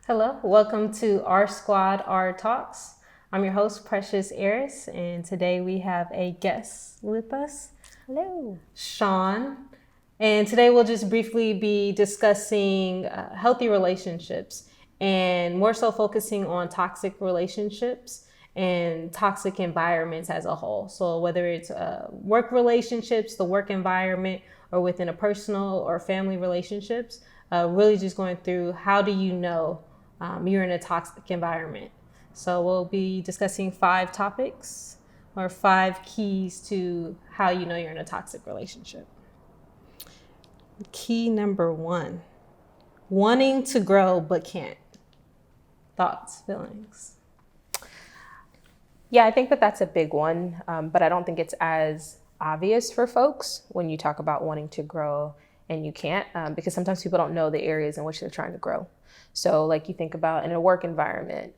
Hello, welcome to our squad, our talks. I'm your host, Precious Aris, and today we have a guest with us. Hello. Sean. And today we'll just briefly be discussing healthy relationships and more so focusing on toxic relationships and toxic environments as a whole. So whether it's work relationships, the work environment, or within a personal or family relationships, really just going through how do you know you're in a toxic environment. So we'll be discussing 5 topics or 5 keys to how you know you're in a toxic relationship. Key number 1, wanting to grow but can't. Thoughts, feelings? Yeah, I think that that's a big one, but I don't think it's as obvious for folks when you talk about wanting to grow and you can't, because sometimes people don't know the areas in which they're trying to grow. So like you think about in a work environment,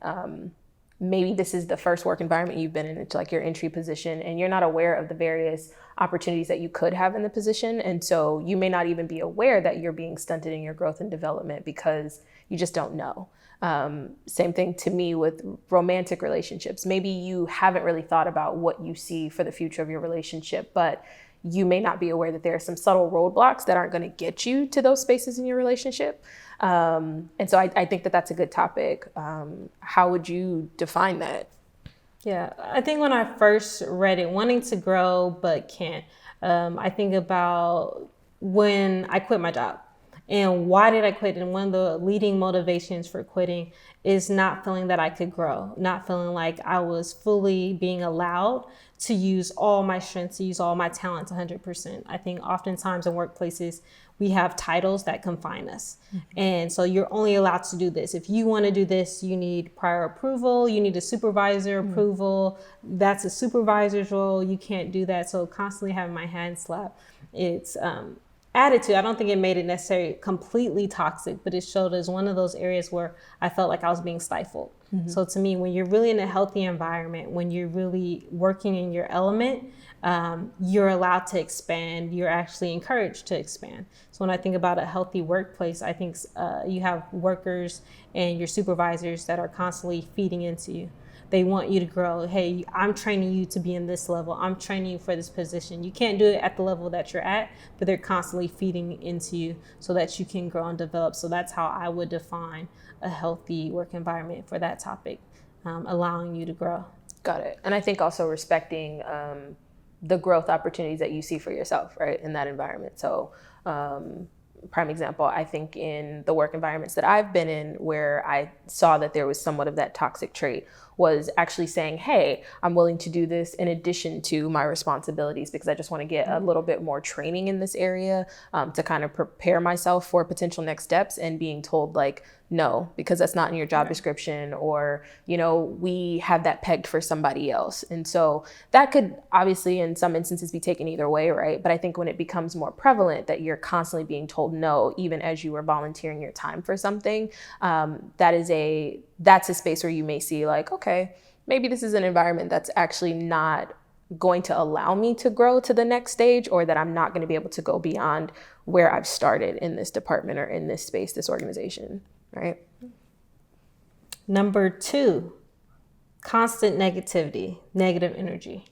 maybe this is the first work environment you've been in, it's like your entry position, and you're not aware of the various opportunities that you could have in the position. And so you may not even be aware that you're being stunted in your growth and development because you just don't know. Same thing to me with romantic relationships. Maybe you haven't really thought about what you see for the future of your relationship, but you may not be aware that there are some subtle roadblocks that aren't going to get you to those spaces in your relationship. And so I think that that's a good topic. How would you define that? Yeah, I think when I first read it, wanting to grow but can't, I think about when I quit my job. And why did I quit? And one of the leading motivations for quitting is not feeling that I could grow, not feeling like I was fully being allowed to use all my strengths, to use all my talents 100%. I think oftentimes in workplaces, we have titles that confine us. Mm-hmm. And so you're only allowed to do this. If you want to do this, you need prior approval, you need a supervisor approval. That's a supervisor's role. You can't do that. So constantly having my hand slapped. It's attitude. I don't think it made it necessarily completely toxic, but it showed as one of those areas where I felt like I was being stifled. Mm-hmm. So to me, when you're really in a healthy environment, when you're really working in your element, you're allowed to expand. You're actually encouraged to expand. So when I think about a healthy workplace, I think you have workers and your supervisors that are constantly feeding into you. They want you to grow. Hey, I'm training you to be in this level. I'm training you for this position. You can't do it at the level that you're at, but they're constantly feeding into you so that you can grow and develop. So that's how I would define a healthy work environment for that topic, allowing you to grow. Got it. And I think also respecting the growth opportunities that you see for yourself, right, in that environment. So prime example, I think in the work environments that I've been in where I saw that there was somewhat of that toxic trait was actually saying, hey, I'm willing to do this in addition to my responsibilities because I just want to get a little bit more training in this area to kind of prepare myself for potential next steps, and being told like, no, because that's not in your job description, or, you know, we have that pegged for somebody else. And so that could obviously in some instances be taken either way, right? But I think when it becomes more prevalent that you're constantly being told no, even as you are volunteering your time for something, that's a space where you may see like, okay, maybe this is an environment that's actually not going to allow me to grow to the next stage, or that I'm not going to be able to go beyond where I've started in this department or in this space, this organization. Right. Number 2, constant negativity, negative energy.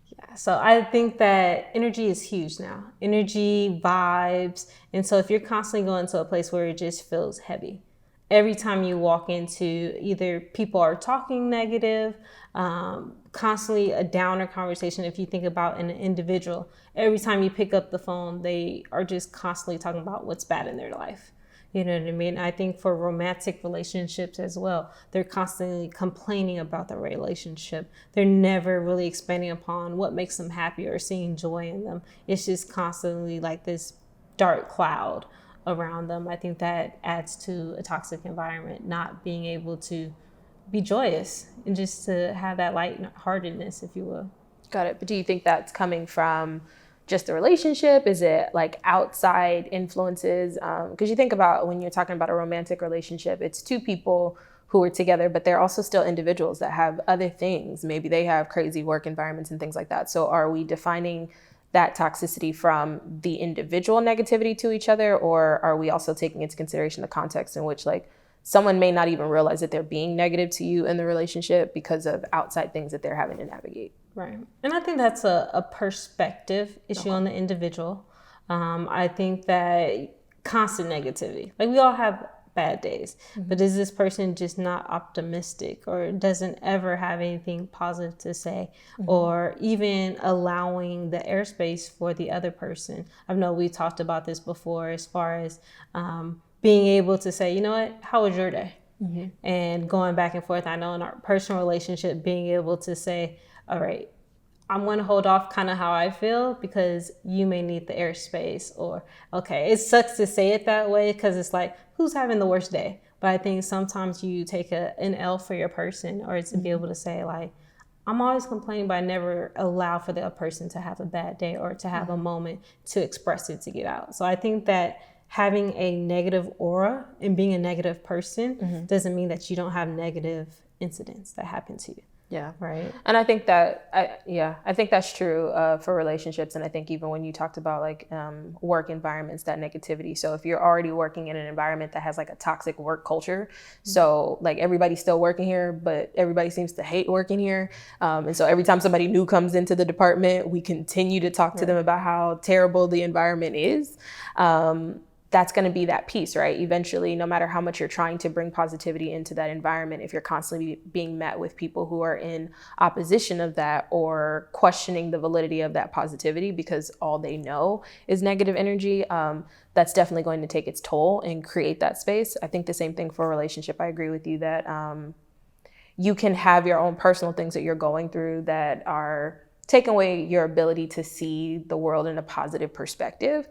Yeah. So I think that energy is huge now. Energy, vibes. And so if you're constantly going to a place where it just feels heavy, every time you walk into either people are talking negative, constantly a downer conversation. If you think about an individual, every time you pick up the phone, they are just constantly talking about what's bad in their life. You know what I mean? I think for romantic relationships as well, they're constantly complaining about the relationship. They're never really expanding upon what makes them happy or seeing joy in them. It's just constantly like this dark cloud around them. I think that adds to a toxic environment, not being able to be joyous and just to have that lightheartedness, if you will. Got it. But do you think that's coming from just the relationship? Is it like outside influences? Because you think about when you're talking about a romantic relationship, it's 2 people who are together, but they're also still individuals that have other things. Maybe they have crazy work environments and things like that. So are we defining that toxicity from the individual negativity to each other, or are we also taking into consideration the context in which like someone may not even realize that they're being negative to you in the relationship because of outside things that they're having to navigate. Right. And I think that's a perspective issue on the individual. I think that constant negativity, like we all have bad days, but is this person just not optimistic or doesn't ever have anything positive to say, or even allowing the airspace for the other person? I know we talked about this before as far as being able to say, you know what, how was your day? And going back and forth. I know in our personal relationship, being able to say, all right, I'm going to hold off kind of how I feel because you may need the airspace, or, okay, it sucks to say it that way because it's like, who's having the worst day? But I think sometimes you take an L for your person, or to be able to say like, I'm always complaining, but I never allow for the person to have a bad day or to have a moment to express it, to get out. So I think that having a negative aura and being a negative person doesn't mean that you don't have negative incidents that happen to you. Yeah. Right. And I think that, I think that's true for relationships. And I think even when you talked about like work environments, that negativity. So if you're already working in an environment that has like a toxic work culture, so like everybody's still working here, but everybody seems to hate working here. And so every time somebody new comes into the department, we continue to talk to them about how terrible the environment is. That's going to be that piece, right? Eventually, no matter how much you're trying to bring positivity into that environment, if you're constantly being met with people who are in opposition of that or questioning the validity of that positivity because all they know is negative energy, that's definitely going to take its toll and create that space. I think the same thing for a relationship. I agree with you that you can have your own personal things that you're going through that are taking away your ability to see the world in a positive perspective.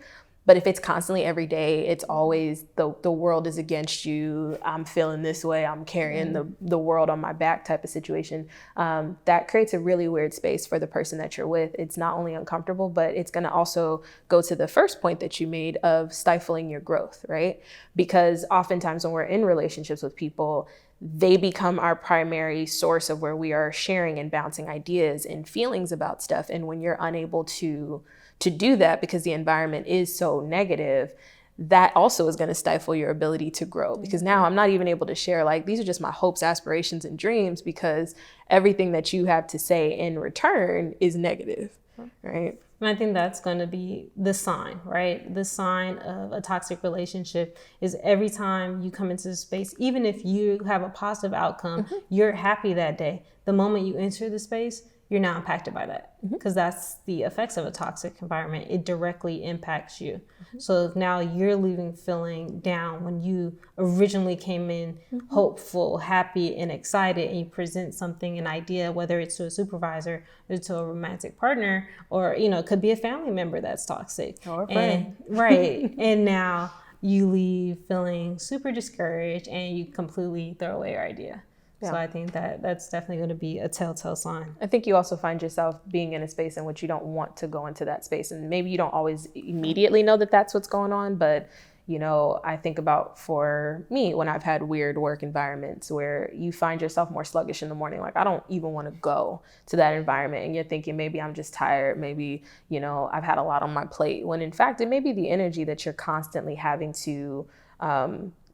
But if it's constantly every day, it's always the world is against you, I'm feeling this way, I'm carrying the world on my back type of situation, that creates a really weird space for the person that you're with. It's not only uncomfortable, but it's gonna also go to the first point that you made of stifling your growth, right? Because oftentimes when we're in relationships with people, they become our primary source of where we are sharing and bouncing ideas and feelings about stuff. And when you're unable to do that because the environment is so negative, that also is going to stifle your ability to grow, because now I'm not even able to share, like, these are just my hopes, aspirations, and dreams, because everything that you have to say in return is negative, right? And I think that's going to be the sign, right? The sign of a toxic relationship is every time you come into the space, even if you have a positive outcome, you're happy that day. The moment you enter the space, you're now impacted by that, because that's the effects of a toxic environment. It directly impacts you. So if now you're leaving feeling down when you originally came in hopeful, happy, and excited, and you present something, an idea, whether it's to a supervisor or to a romantic partner, or, you know, it could be a family member that's toxic. Or a friend. Right. And now you leave feeling super discouraged and you completely throw away your idea. Yeah. So I think that that's definitely going to be a telltale sign. I think you also find yourself being in a space in which you don't want to go into that space. And maybe you don't always immediately know that that's what's going on. But, you know, I think about, for me, when I've had weird work environments where you find yourself more sluggish in the morning, like, I don't even want to go to that environment. And you're thinking, maybe I'm just tired. Maybe, you know, I've had a lot on my plate. When in fact, it may be the energy that you're constantly having to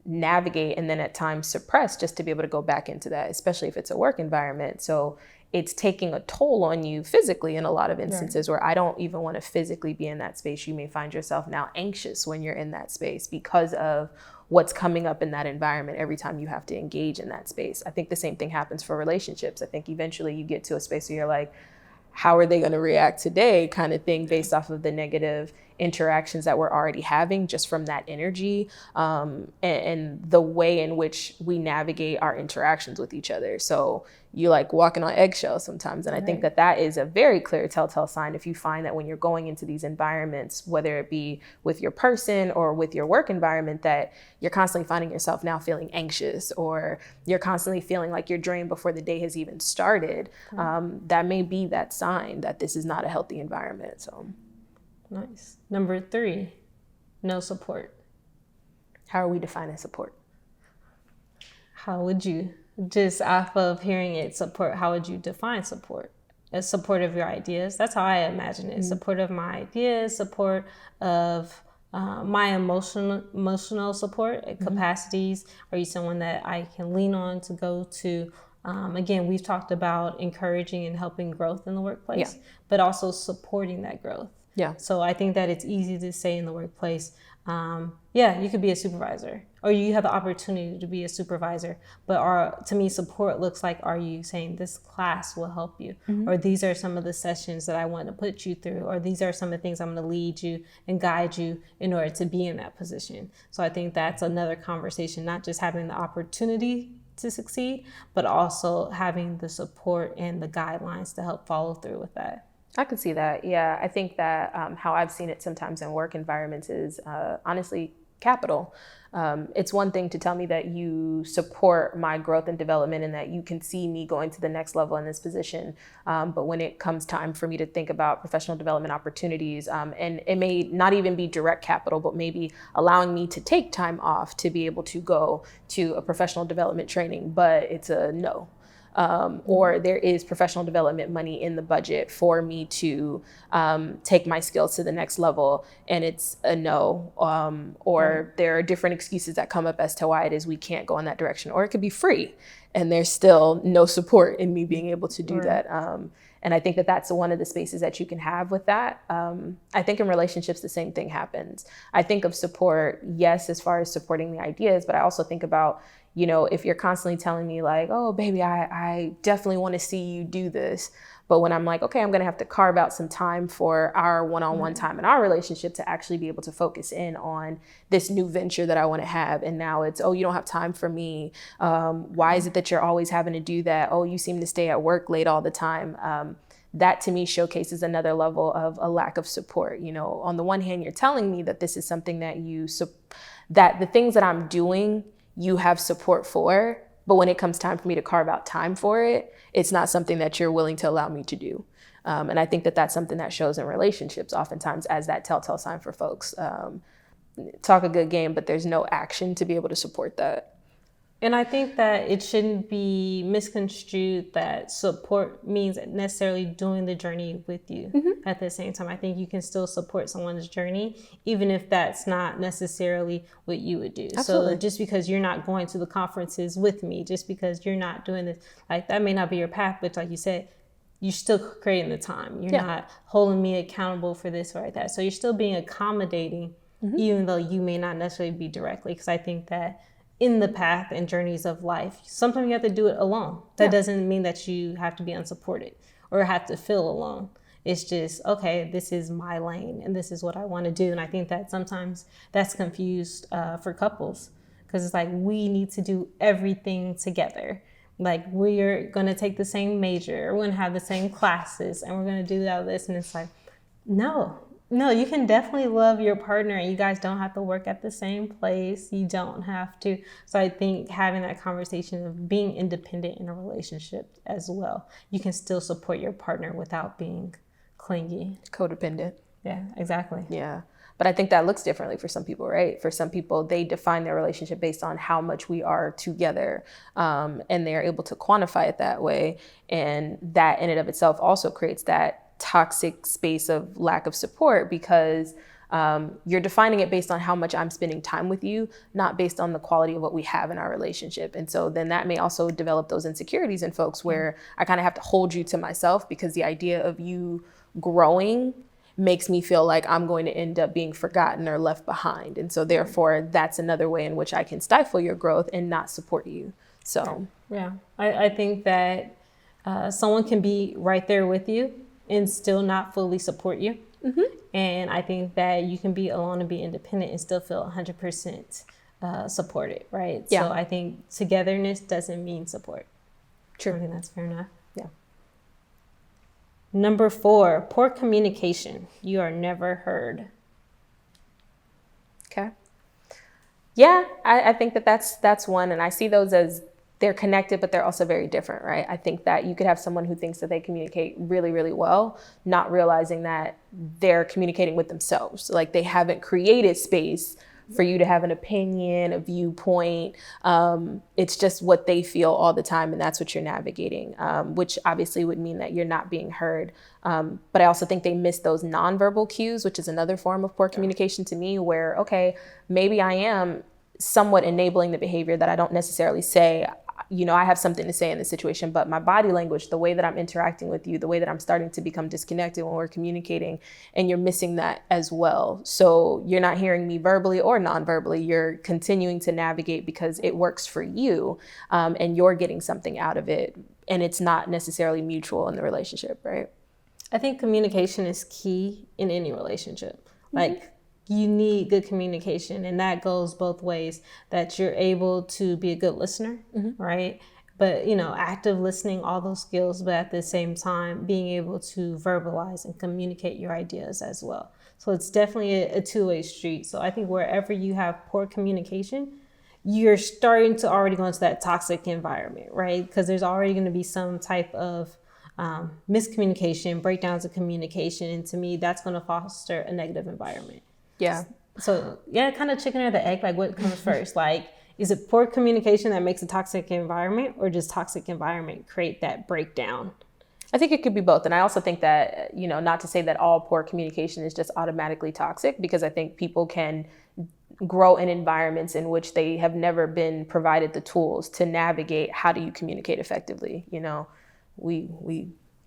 navigate and then at times suppress just to be able to go back into that, especially if it's a work environment. So it's taking a toll on you physically in a lot of instances, where I don't even want to physically be in that space. You may find yourself now anxious when you're in that space because of what's coming up in that environment every time you have to engage in that space. I think the same thing happens for relationships. I think eventually you get to a space where you're like, how are they going to react today, kind of thing, based off of the negative interactions that we're already having just from that energy, and the way in which we navigate our interactions with each other. So you're like walking on eggshells sometimes. And I think that that is a very clear telltale sign if you find that when you're going into these environments, whether it be with your person or with your work environment, that you're constantly finding yourself now feeling anxious, or you're constantly feeling like you're drained before the day has even started. That may be that sign that this is not a healthy environment. So nice. Number 3, no support. How are we defining support? How would you, just off of hearing it, support, how would you define support? As support of your ideas. That's how I imagine it. Support of my ideas, support of my emotional support capacities? Are you someone that I can lean on to go to? Again, we've talked about encouraging and helping growth in the workplace, but also supporting that growth. Yeah. So I think that it's easy to say in the workplace, yeah, you could be a supervisor, or you have the opportunity to be a supervisor. But to me, support looks like, are you saying this class will help you? Or these are some of the sessions that I want to put you through, or these are some of the things I'm going to lead you and guide you in order to be in that position. So I think that's another conversation, not just having the opportunity to succeed, but also having the support and the guidelines to help follow through with that. I could see that. Yeah, I think that how I've seen it sometimes in work environments is honestly capital. It's one thing to tell me that you support my growth and development and that you can see me going to the next level in this position. But when it comes time for me to think about professional development opportunities, and it may not even be direct capital, but maybe allowing me to take time off to be able to go to a professional development training, but it's a no. Or there is professional development money in the budget for me to take my skills to the next level, and it's a no. Or there are different excuses that come up as to why it is we can't go in that direction. Or it could be free, and there's still no support in me being able to do that. And I think that that's one of the spaces that you can have with that. I think in relationships, the same thing happens. I think of support, yes, as far as supporting the ideas, but I also think about, you know, if you're constantly telling me like, oh, baby, I definitely want to see you do this. But when I'm like, okay, I'm going to have to carve out some time for our one-on-one time in our relationship to actually be able to focus in on this new venture that I want to have. And now it's, oh, you don't have time for me. Why is it that you're always having to do that? Oh, you seem to stay at work late all the time. That to me showcases another level of a lack of support. You know, on the one hand, you're telling me that this is something that that the things that I'm doing, you have support for, but when it comes time for me to carve out time for it, it's not something that you're willing to allow me to do. And I think that that's something that shows in relationships oftentimes as that telltale sign for folks. Talk a good game, but there's no action to be able to support that. And I think that it shouldn't be misconstrued that support means necessarily doing the journey with you at the same time. I think you can still support someone's journey, even if that's not necessarily what you would do. Absolutely. So just because you're not going to the conferences with me, just because you're not doing this, like that may not be your path, but like you said, you're still creating the time. You're not holding me accountable for this or like that. So you're still being accommodating, even though you may not necessarily be directly, because I think that in the path and journeys of life, sometimes you have to do it alone. That doesn't mean that you have to be unsupported or have to feel alone. It's just, okay, this is my lane and this is what I want to do. And I think that sometimes that's confused for couples, because it's like we need to do everything together. Like we're going to take the same major, we're going to have the same classes, and we're going to do all this. And it's like, no, you can definitely love your partner and you guys don't have to work at the same place. You don't have to. So I think having that conversation of being independent in a relationship as well, you can still support your partner without being clingy. Codependent. Yeah, exactly. Yeah. But I think that looks differently for some people, right? For some people, they define their relationship based on how much we are together, and they're able to quantify it that way. And that in and of itself also creates that toxic space of lack of support, because you're defining it based on how much I'm spending time with you, not based on the quality of what we have in our relationship. And so then that may also develop those insecurities in folks where I kind of have to hold you to myself, because the idea of you growing makes me feel like I'm going to end up being forgotten or left behind. And so therefore, that's another way in which I can stifle your growth and not support you. So yeah, I think that someone can be right there with you and still not fully support you. And I think that you can be alone and be independent and still feel 100% supported, right? Yeah. So I think togetherness doesn't mean support. True. I think that's fair enough. Yeah. Number 4, poor communication. You are never heard. Okay. Yeah, I think that that's one. And I see those as they're connected, but they're also very different, right? I think that you could have someone who thinks that they communicate really, really well, not realizing that they're communicating with themselves. Like they haven't created space for you to have an opinion, a viewpoint. It's just what they feel all the time, and that's what you're navigating, which obviously would mean that you're not being heard. But I also think they miss those nonverbal cues, which is another form of poor communication to me, where, okay, maybe I am somewhat enabling the behavior that I don't necessarily say. I have something to say in this situation, but my body language, the way that I'm interacting with you, the way that I'm starting to become disconnected when we're communicating, and you're missing that as well. So you're not hearing me verbally or non-verbally. You're continuing to navigate because it works for you, and you're getting something out of it, and it's not necessarily mutual in the relationship, right? I think communication is key in any relationship. Like, you need good communication, and that goes both ways, that you're able to be a good listener, right? But, active listening, all those skills, but at the same time, being able to verbalize and communicate your ideas as well. So it's definitely a two-way street. So I think wherever you have poor communication, you're starting to already go into that toxic environment, right? Because there's already going to be some type of miscommunication, breakdowns of communication. And to me, that's going to foster a negative environment. Yeah. So kind of chicken or the egg, like what comes first? Like, is it poor communication that makes a toxic environment, or does toxic environment create that breakdown? I think it could be both. And I also think that, not to say that all poor communication is just automatically toxic, because I think people can grow in environments in which they have never been provided the tools to navigate how do you communicate effectively.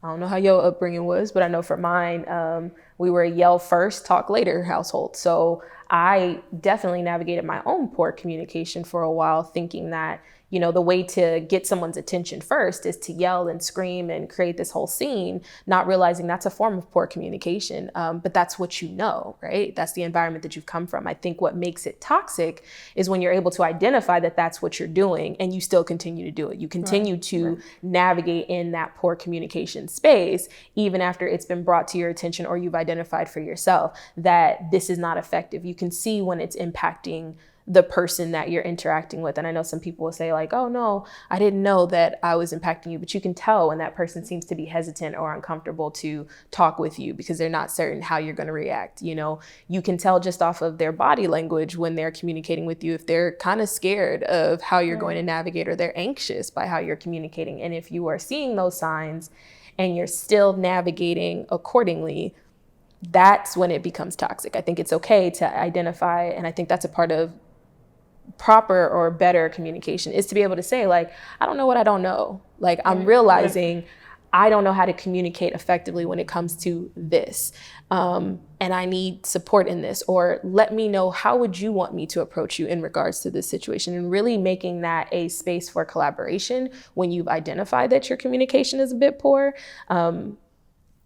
I don't know how your upbringing was, but I know for mine, we were a yell first, talk later household. So I definitely navigated my own poor communication for a while, thinking that, the way to get someone's attention first is to yell and scream and create this whole scene, not realizing that's a form of poor communication. But that's what right? That's the environment that you've come from. I think what makes it toxic is when you're able to identify that that's what you're doing and you still continue to do it. You continue to navigate in that poor communication space, even after it's been brought to your attention or you've identified for yourself that this is not effective. You can see when it's impacting the person that you're interacting with. And I know some people will say like, oh no, I didn't know that I was impacting you. But you can tell when that person seems to be hesitant or uncomfortable to talk with you because they're not certain how you're going to react. You can tell just off of their body language when they're communicating with you if they're kind of scared of how you're going to navigate, or they're anxious by how you're communicating. And if you are seeing those signs and you're still navigating accordingly, that's when it becomes toxic. I think it's okay to identify, and I think that's a part of proper or better communication, is to be able to say like, I don't know what I don't know. Like, I'm realizing I don't know how to communicate effectively when it comes to this. And I need support in this, or let me know, how would you want me to approach you in regards to this situation? And really making that a space for collaboration when you've identified that your communication is a bit poor.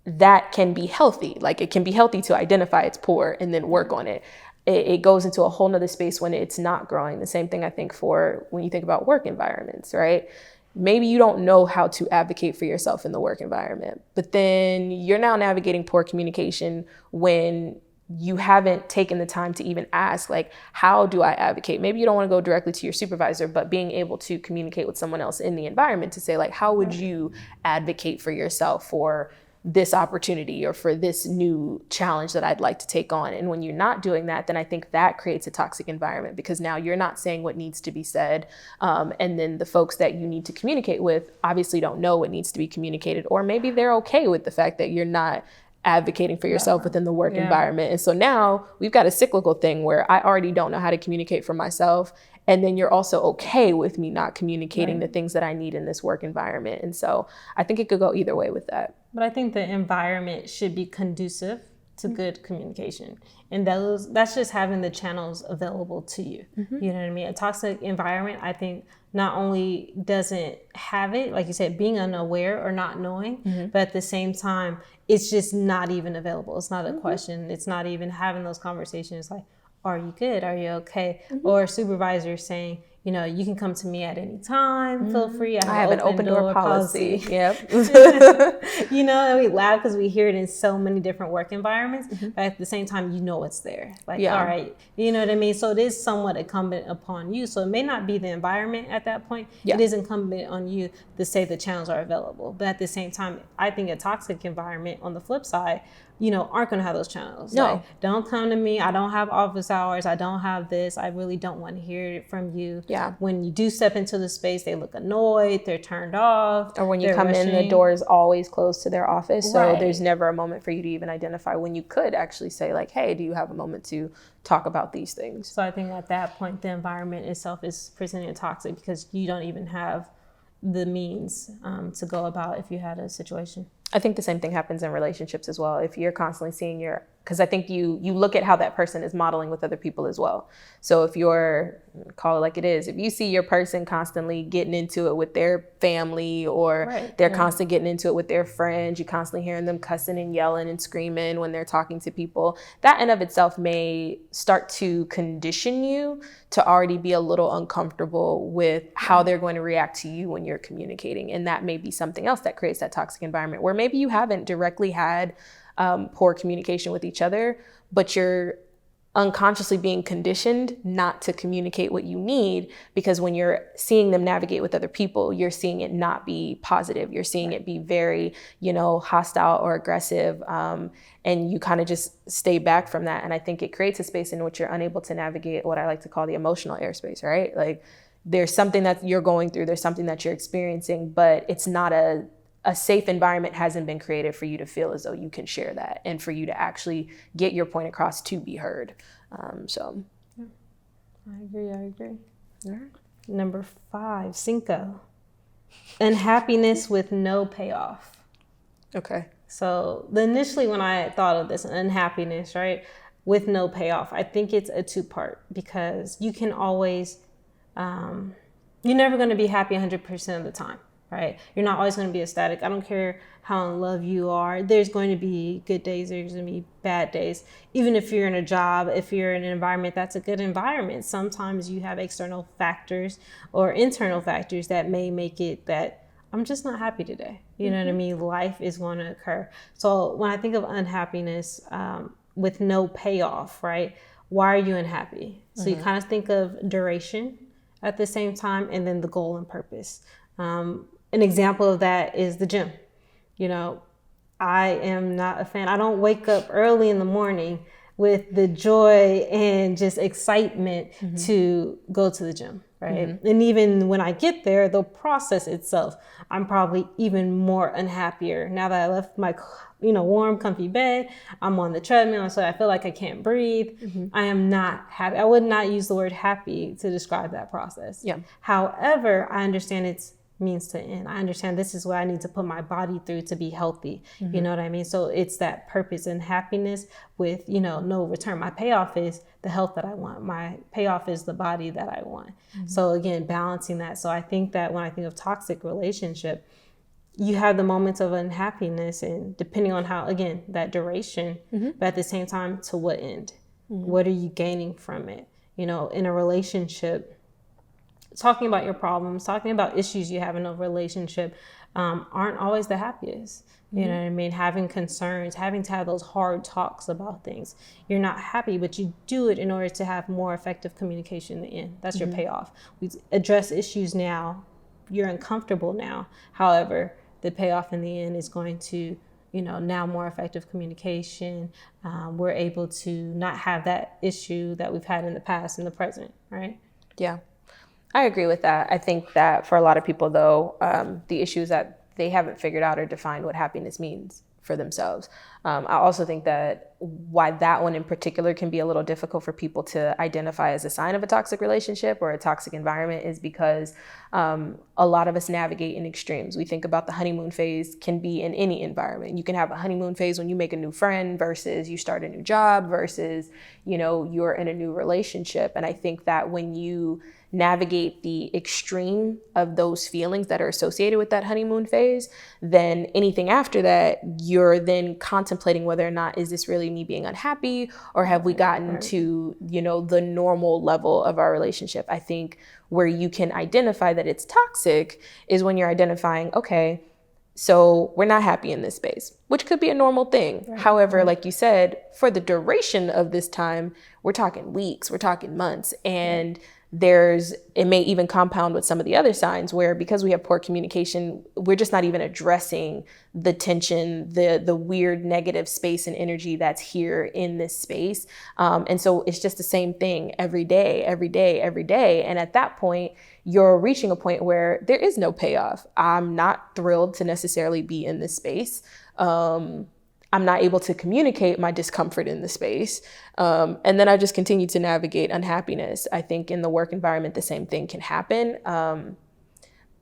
That can be healthy. Like, it can be healthy to identify it's poor and then work on it. It goes into a whole nother space when it's not growing. The same thing I think for when you think about work environments, right? Maybe you don't know how to advocate for yourself in the work environment, but then you're now navigating poor communication when you haven't taken the time to even ask, like, how do I advocate? Maybe you don't want to go directly to your supervisor, but being able to communicate with someone else in the environment to say, like, how would you advocate for yourself for this opportunity or for this new challenge that I'd like to take on? And when you're not doing that, then I think that creates a toxic environment, because now you're not saying what needs to be said. And then the folks that you need to communicate with obviously don't know what needs to be communicated, or maybe they're okay with the fact that you're not advocating for yourself within the work environment. And so now we've got a cyclical thing where I already don't know how to communicate for myself. And then you're also okay with me not communicating the things that I need in this work environment. And so I think it could go either way with that. But I think the environment should be conducive to good communication. And that's just having the channels available to you. You know what I mean? A toxic environment, I think, not only doesn't have it, like you said, being unaware or not knowing, but at the same time, it's just not even available. It's not a question. It's not even having those conversations like, are you good? Are you okay? Or a supervisor saying, You can come to me at any time. Feel free. I have an open door policy. Yep. And we laugh because we hear it in so many different work environments, but at the same time, it's there. Like, all right, you know what I mean? So it is somewhat incumbent upon you. So it may not be the environment at that point. Yeah. It is incumbent on you to say the channels are available. But at the same time, I think a toxic environment on the flip side, aren't going to have those channels. No. Like, don't come to me. I don't have office hours. I don't have this. I really don't want to hear it from you. Yeah. When you do step into the space, they look annoyed. They're turned off. Or when you come in, the door is always closed to their office. So there's never a moment for you to even identify when you could actually say, like, hey, do you have a moment to talk about these things? So I think at that point, the environment itself is presenting toxic because you don't even have the means to go about if you had a situation. I think the same thing happens in relationships as well. If you're constantly seeing because I think you look at how that person is modeling with other people as well. So if call it like it is, if you see your person constantly getting into it with their family or they're constantly getting into it with their friends, you're constantly hearing them cussing and yelling and screaming when they're talking to people, that in of itself may start to condition you to already be a little uncomfortable with how they're going to react to you when you're communicating. And that may be something else that creates that toxic environment where maybe you haven't directly had poor communication with each other, but you're unconsciously being conditioned not to communicate what you need, because when you're seeing them navigate with other people, you're seeing it not be positive. You're seeing it be very, hostile or aggressive. And you kind of just stay back from that. And I think it creates a space in which you're unable to navigate what I like to call the emotional airspace, right? Like there's something that you're going through, there's something that you're experiencing, but it's not a safe environment hasn't been created for you to feel as though you can share that and for you to actually get your point across to be heard. So. Yeah. I agree. All right. Number 5, cinco, unhappiness with no payoff. Okay. So initially when I thought of this, unhappiness, right, with no payoff, I think it's a 2-part because you can always, you're never going to be happy 100% of the time. Right? You're not always going to be ecstatic. I don't care how in love you are. There's going to be good days. There's going to be bad days. Even if you're in a job, if you're in an environment that's a good environment, sometimes you have external factors or internal factors that may make it that I'm just not happy today. You know what I mean? Life is going to occur. So when I think of unhappiness with no payoff, right? Why are you unhappy? So you kind of think of duration at the same time and then the goal and purpose. An example of that is the gym. I am not a fan. I don't wake up early in the morning with the joy and just excitement to go to the gym, right? And even when I get there, the process itself, I'm probably even more unhappier. Now that I left my, warm, comfy bed, I'm on the treadmill, so I feel like I can't breathe. I am not happy. I would not use the word happy to describe that process. Yeah. However, I understand it's means to end. I understand this is what I need to put my body through to be healthy. You know what I mean? So it's that purpose and happiness with, no return. My payoff is the health that I want. My payoff is the body that I want. So again, balancing that. So I think that when I think of toxic relationship, you have the moments of unhappiness and depending on how, again, that duration, but at the same time, to what end? What are you gaining from it? In a relationship, talking about your problems, talking about issues you have in a relationship aren't always the happiest. You know what I mean? Having concerns, having to have those hard talks about things. You're not happy, but you do it in order to have more effective communication in the end. That's your payoff. We address issues now. You're uncomfortable now. However, the payoff in the end is going to, now more effective communication. We're able to not have that issue that we've had in the past in the present, right? Yeah. I agree with that. I think that for a lot of people, though, the issue is that they haven't figured out or defined what happiness means for themselves. I also think that why that one in particular can be a little difficult for people to identify as a sign of a toxic relationship or a toxic environment is because a lot of us navigate in extremes. We think about the honeymoon phase can be in any environment. You can have a honeymoon phase when you make a new friend versus you start a new job versus, you're in a new relationship. And I think that when you navigate the extreme of those feelings that are associated with that honeymoon phase, then anything after that, you're then contemplating whether or not is this really me being unhappy, or have we gotten to, you know, the normal level of our relationship? I think where you can identify that it's toxic is when you're identifying, okay, so we're not happy in this space, which could be a normal thing. However, like you said, for the duration of this time, we're talking weeks, we're talking months, and it may even compound with some of the other signs where, because we have poor communication, we're just not even addressing the tension, the weird negative space and energy that's here in this space. And so it's just the same thing every day, every day, every day. And at that point, you're reaching a point where there is no payoff. I'm not thrilled to necessarily be in this space. I'm not able to communicate my discomfort in the space. And then I just continue to navigate unhappiness. I think in the work environment, the same thing can happen.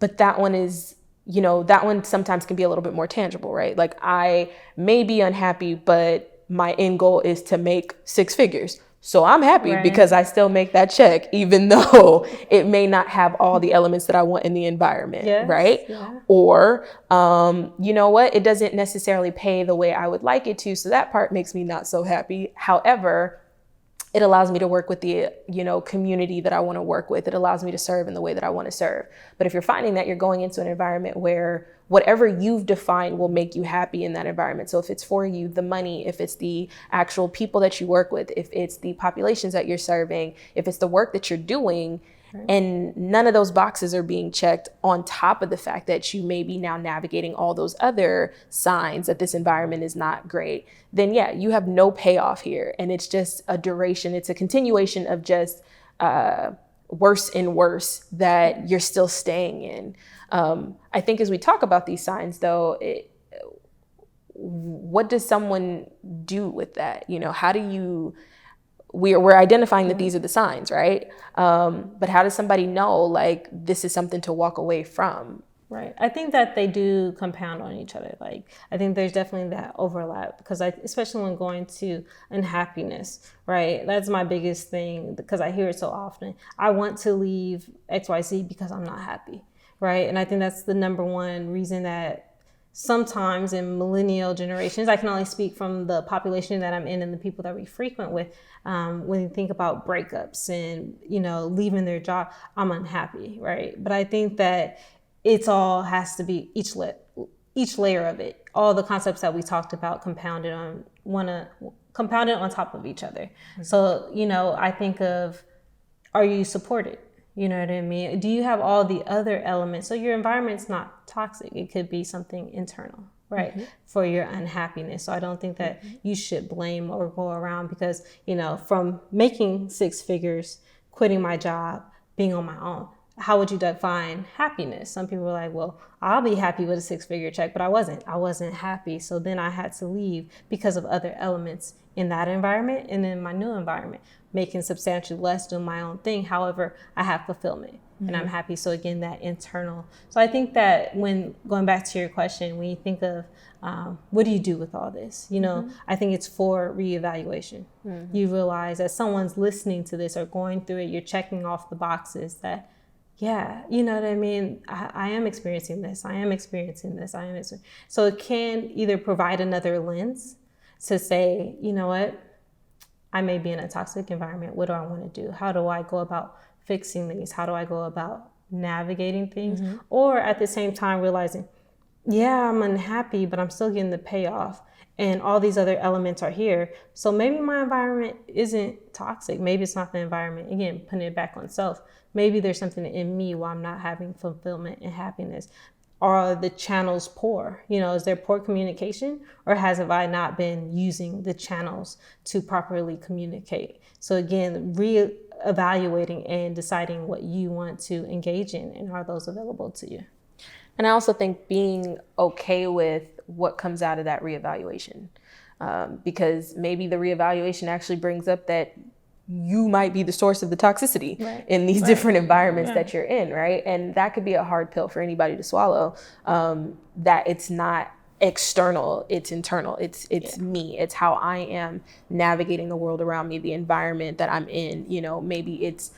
But that one is, you know, that one sometimes can be a little bit more tangible, right? Like, I may be unhappy, but my end goal is to make 6 figures. So I'm happy because I still make that check, even though it may not have all the elements that I want in the environment, right? Yeah. Or, you know what? It doesn't necessarily pay the way I would like it to. So that part makes me not so happy. However, it allows me to work with the, you know, community that I want to work with. It allows me to serve in the way that I want to serve. But if you're finding that you're going into an environment where whatever you've defined will make you happy in that environment. So if it's for you, the money, if it's the actual people that you work with, if it's the populations that you're serving, if it's the work that you're doing, and none of those boxes are being checked, on top of the fact that you may be now navigating all those other signs that this environment is not great, then yeah, you have no payoff here. And it's just a duration. It's a continuation of just worse and worse that you're still staying in. I think as we talk about these signs, though, what does someone do with that? You know, how do you... We're identifying that these are the signs, right? But how does somebody know, like, this is something to walk away from? Right. I think that they do compound on each other. Like, I think there's definitely that overlap, because especially when going to unhappiness, right? That's my biggest thing, because I hear it so often. I want to leave XYZ because I'm not happy, right? And I think that's the number one reason that sometimes in millennial generations, I can only speak from the population that I'm in and the people that we frequent with, when you think about breakups and, you know, leaving their job, I'm unhappy, right? But I think that it's all has to be each layer of it. All the concepts that we talked about compounded on top of each other. Mm-hmm. So, you know, I think of, are you supported? You know what I mean? Do you have all the other elements? So your environment's not toxic. It could be something internal, right? Mm-hmm. For your unhappiness. So I don't think that you should blame or go around because, you know, from making 6 figures, quitting my job, being on my own, how would you define happiness? Some people are like, well, I'll be happy with a 6-figure check, but I wasn't happy. So then I had to leave because of other elements in that environment and in my new environment, making substantially less, doing my own thing. However, I have fulfillment and I'm happy. So again, that internal. So I think that when going back to your question, when you think of what do you do with all this? You know, I think it's for reevaluation. You realize that someone's listening to this or going through it, you're checking off the boxes that, yeah, you know what I mean? I am experiencing this. I am experiencing this. So it can either provide another lens to say, you know what? I may be in a toxic environment. What do I want to do? How do I go about fixing these? How do I go about navigating things? Or at the same time realizing, yeah, I'm unhappy, but I'm still getting the payoff. And all these other elements are here. So maybe my environment isn't toxic. Maybe it's not the environment. Again, putting it back on self. Maybe there's something in me where I'm not having fulfillment and happiness. Are the channels poor? You know, is there poor communication, or have I not been using the channels to properly communicate? So again, re-evaluating and deciding what you want to engage in, and are those available to you? And I also think being okay with what comes out of that reevaluation, because maybe the reevaluation actually brings up that you might be the source of the toxicity in these different environments that you're in, right? And that could be a hard pill for anybody to swallow, that it's not external, it's internal, it's me, it's how I am navigating the world around me, the environment that I'm in. You know, maybe it's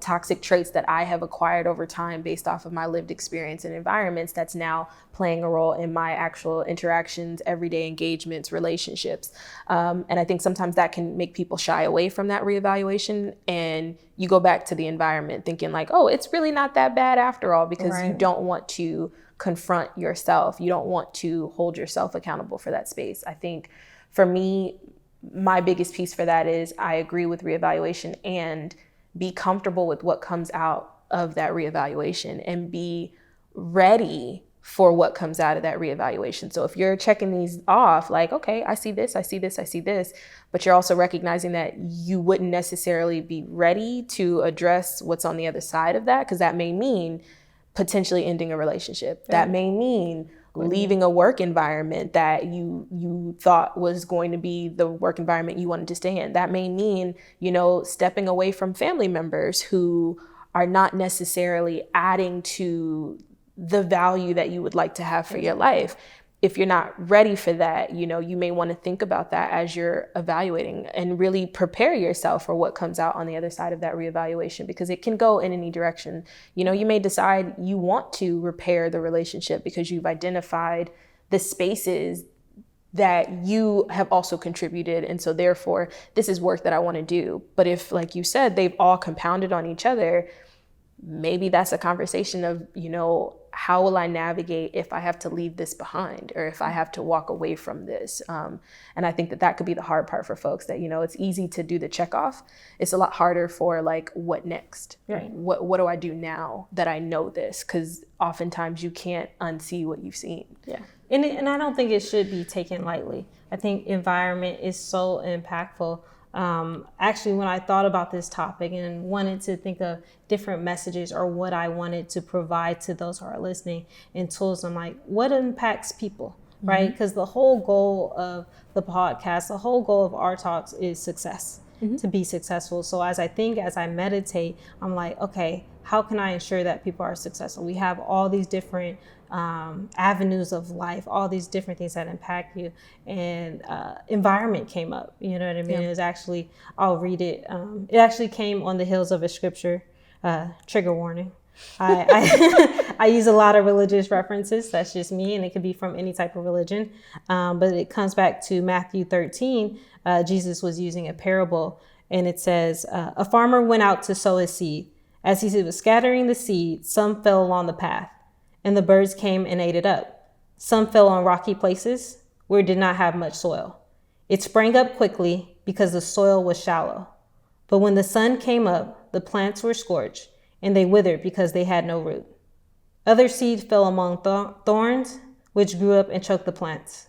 toxic traits that I have acquired over time based off of my lived experience and environments that's now playing a role in my actual interactions, everyday engagements, relationships. And I think sometimes that can make people shy away from that reevaluation, and you go back to the environment thinking like, oh, it's really not that bad after all, because you don't want to confront yourself. You don't want to hold yourself accountable for that space. I think for me, my biggest piece for that is I agree with reevaluation and be comfortable with what comes out of that reevaluation and be ready for what comes out of that reevaluation. So if you're checking these off, like, okay, I see this, I see this, I see this, but you're also recognizing that you wouldn't necessarily be ready to address what's on the other side of that, because that may mean potentially ending a relationship. That may mean leaving a work environment that you thought was going to be the work environment you wanted to stay in. That may mean, stepping away from family members who are not necessarily adding to the value that you would like to have for your life. If you're not ready for that, you may want to think about that as you're evaluating and really prepare yourself for what comes out on the other side of that reevaluation, because it can go in any direction. You may decide you want to repair the relationship because you've identified the spaces that you have also contributed. And so therefore, this is work that I want to do. But if, like you said, they've all compounded on each other, maybe that's a conversation of, how will I navigate if I have to leave this behind, or if I have to walk away from this? And I think that could be the hard part for folks, that, it's easy to do the check off. It's a lot harder for like, what next? Right. What do I do now that I know this? Because oftentimes you can't unsee what you've seen. Yeah. And I don't think it should be taken lightly. I think environment is so impactful. Actually, when I thought about this topic and wanted to think of different messages or what I wanted to provide to those who are listening and tools, I'm like, what impacts people, right? Because the whole goal of the podcast, the whole goal of our talks is success, to be successful. So as I meditate, I'm like, okay, how can I ensure that people are successful? We have all these different avenues of life, all these different things that impact you, and environment came up, you know what I mean? It was actually, I'll read it. It actually came on the heels of a scripture, trigger warning. I use a lot of religious references. That's just me, and it could be from any type of religion. But it comes back to Matthew 13. Jesus was using a parable, and it says, a farmer went out to sow his seed. As he was scattering the seed, some fell along the path, and the birds came and ate it up. Some fell on rocky places where it did not have much soil. It sprang up quickly because the soil was shallow. But when the sun came up, the plants were scorched, and they withered because they had no root. Other seed fell among thorns, which grew up and choked the plants.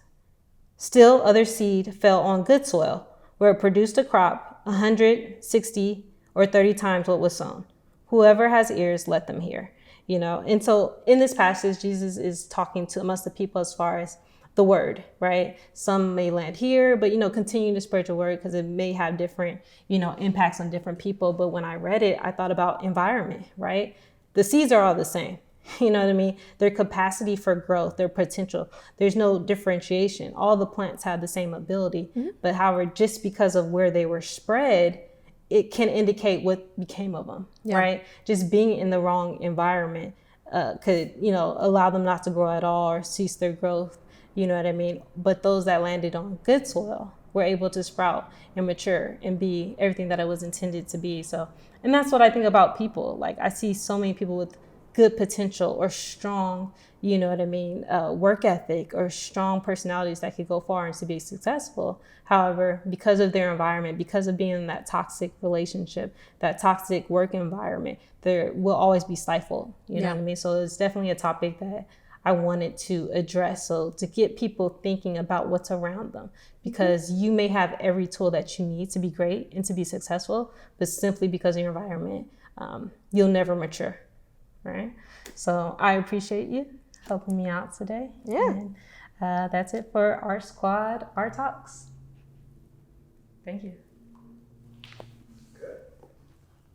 Still other seed fell on good soil, where it produced a crop 100, 60, or 30 times what was sown. Whoever has ears, let them hear. And so in this passage, Jesus is talking to amongst the people as far as the word, right? Some may land here, but, continue to spread your word, because it may have different, impacts on different people. But when I read it, I thought about environment, right? The seeds are all the same. You know what I mean? Their capacity for growth, their potential, there's no differentiation. All the plants have the same ability, but however, just because of where they were spread, it can indicate what became of them, right? Just being in the wrong environment could, allow them not to grow at all or cease their growth, you know what I mean? But those that landed on good soil were able to sprout and mature and be everything that it was intended to be. So, and that's what I think about people. Like, I see so many people with good potential or strong, you know what I mean, work ethic or strong personalities that could go far and to be successful. However, because of their environment, because of being in that toxic relationship, that toxic work environment, there will always be stifled, you know what I mean? So it's definitely a topic that I wanted to address. So to get people thinking about what's around them, because you may have every tool that you need to be great and to be successful, but simply because of your environment, you'll never mature. Right. So I appreciate you helping me out today. Yeah. And that's it for our squad, our talks. Thank you.